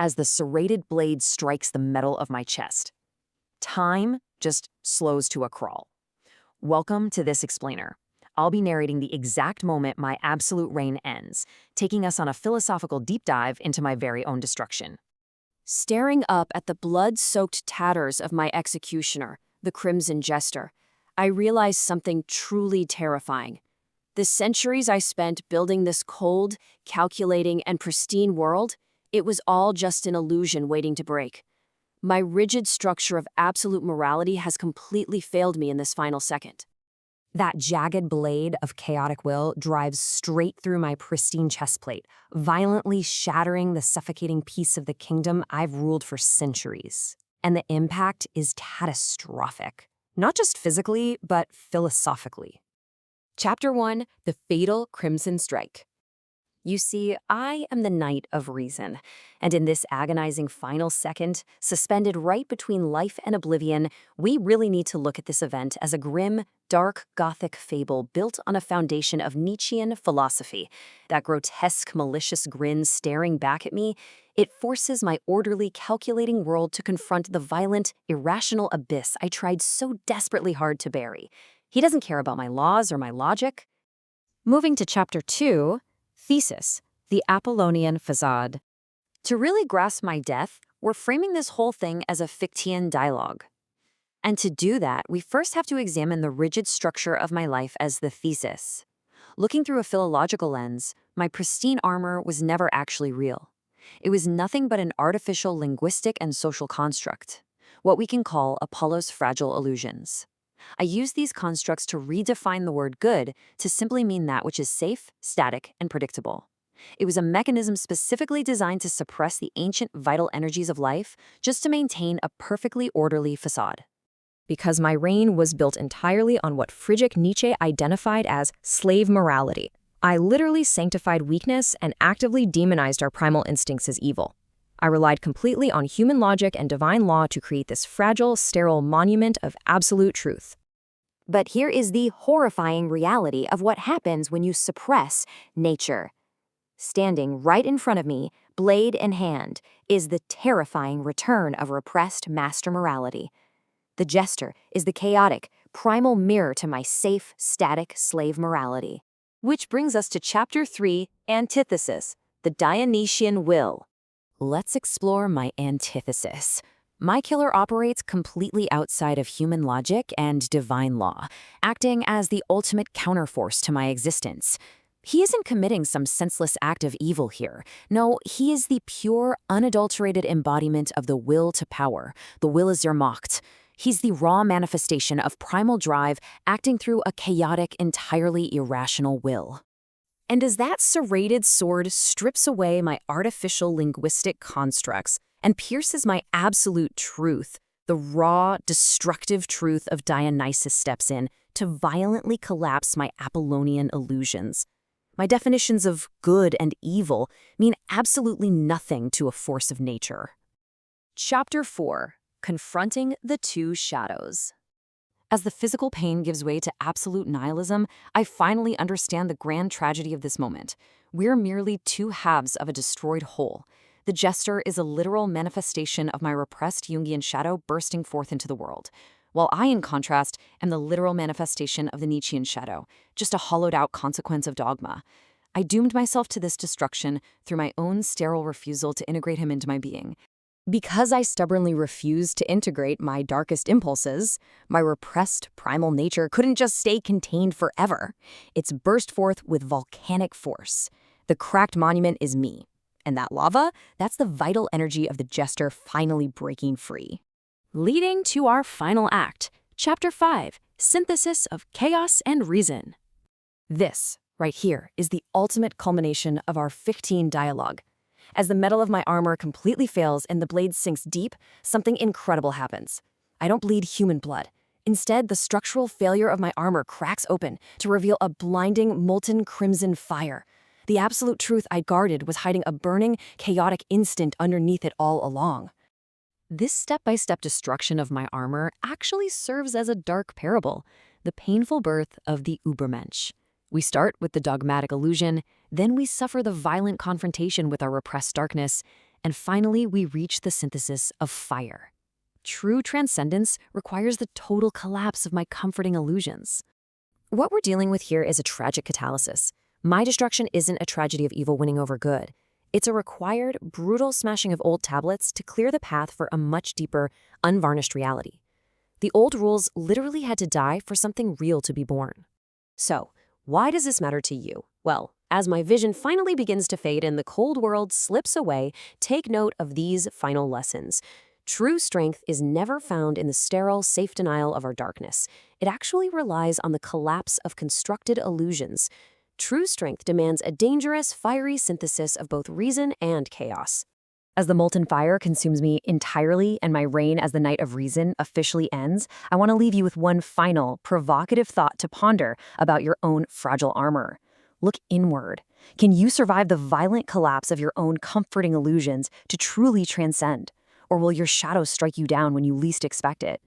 as the serrated blade strikes the metal of my chest. Time just slows to a crawl. Welcome to this explainer. I'll be narrating the exact moment my absolute reign ends, taking us on a philosophical deep dive into my very own destruction. Staring up at the blood-soaked tatters of my executioner, the Crimson Jester, I realized something truly terrifying. The centuries I spent building this cold, calculating, and pristine world, it was all just an illusion waiting to break. My rigid structure of absolute morality has completely failed me in this final second. That jagged blade of chaotic will drives straight through my pristine chestplate, violently shattering the suffocating piece of the kingdom I've ruled for centuries. And the impact is catastrophic. Not just physically, but philosophically. Chapter 1: The Fatal Crimson Strike. You see, I am the Knight of Reason, and in this agonizing final second, suspended right between life and oblivion, we really need to look at this event as a grim, dark, Gothic fable built on a foundation of Nietzschean philosophy. That grotesque, malicious grin staring back at me, it forces my orderly, calculating world to confront the violent, irrational abyss I tried so desperately hard to bury. He doesn't care about my laws or my logic. Moving to Chapter 2, Thesis, the Apollonian Facade. To really grasp my death, we're framing this whole thing as a Fichtean dialogue. And to do that, we first have to examine the rigid structure of my life as the thesis. Looking through a philological lens, my pristine armor was never actually real. It was nothing but an artificial linguistic and social construct, what we can call Apollo's fragile illusions. I use these constructs to redefine the word good to simply mean that which is safe, static, and predictable. It was a mechanism specifically designed to suppress the ancient vital energies of life just to maintain a perfectly orderly facade. Because my reign was built entirely on what Friedrich Nietzsche identified as slave morality, I literally sanctified weakness and actively demonized our primal instincts as evil. I relied completely on human logic and divine law to create this fragile, sterile monument of absolute truth. But here is the horrifying reality of what happens when you suppress nature. Standing right in front of me, blade in hand, is the terrifying return of repressed master morality. The Jester is the chaotic, primal mirror to my safe, static slave morality. Which brings us to Chapter 3, Antithesis, the Dionysian Will. Let's explore my antithesis. My killer operates completely outside of human logic and divine law, acting as the ultimate counterforce to my existence. He isn't committing some senseless act of evil here. No, he is the pure, unadulterated embodiment of the will to power. The will is Zermacht. He's the raw manifestation of primal drive acting through a chaotic, entirely irrational will. And as that serrated sword strips away my artificial linguistic constructs and pierces my absolute truth, the raw, destructive truth of Dionysus steps in to violently collapse my Apollonian illusions. My definitions of good and evil mean absolutely nothing to a force of nature. Chapter 4: Confronting the Two Shadows. As the physical pain gives way to absolute nihilism, I finally understand the grand tragedy of this moment. We're merely two halves of a destroyed whole. The Jester is a literal manifestation of my repressed Jungian shadow bursting forth into the world, while I, in contrast, am the literal manifestation of the Nietzschean shadow, just a hollowed-out consequence of dogma. I doomed myself to this destruction through my own sterile refusal to integrate him into my being. Because I stubbornly refused to integrate my darkest impulses, my repressed primal nature couldn't just stay contained forever. It's burst forth with volcanic force. The cracked monument is me. And that lava, that's the vital energy of the Jester finally breaking free. Leading to our final act, Chapter 5, Synthesis of Chaos and Reason. This, right here, is the ultimate culmination of our Fichtean dialogue. As the metal of my armor completely fails and the blade sinks deep, something incredible happens. I don't bleed human blood. Instead, the structural failure of my armor cracks open to reveal a blinding, molten crimson fire. The absolute truth I guarded was hiding a burning, chaotic instant underneath it all along. This step-by-step destruction of my armor actually serves as a dark parable, the painful birth of the Übermensch. We start with the dogmatic illusion, then we suffer the violent confrontation with our repressed darkness, And finally, we reach the synthesis of fire. True transcendence requires the total collapse of my comforting illusions. What we're dealing with here is a tragic catalysis. My destruction isn't a tragedy of evil winning over good. It's a required, brutal smashing of old tablets to clear the path for a much deeper, unvarnished reality. The old rules literally had to die for something real to be born. So, why does this matter to you? Well, as my vision finally begins to fade and the cold world slips away, take note of these final lessons. True strength is never found in the sterile, safe denial of our darkness. It actually relies on the collapse of constructed illusions. True strength demands a dangerous, fiery synthesis of both reason and chaos. As the molten fire consumes me entirely and my reign as the Knight of Reason officially ends, I want to leave you with one final, provocative thought to ponder about your own fragile armor. Look inward. Can you survive the violent collapse of your own comforting illusions to truly transcend? Or will your shadow strike you down when you least expect it?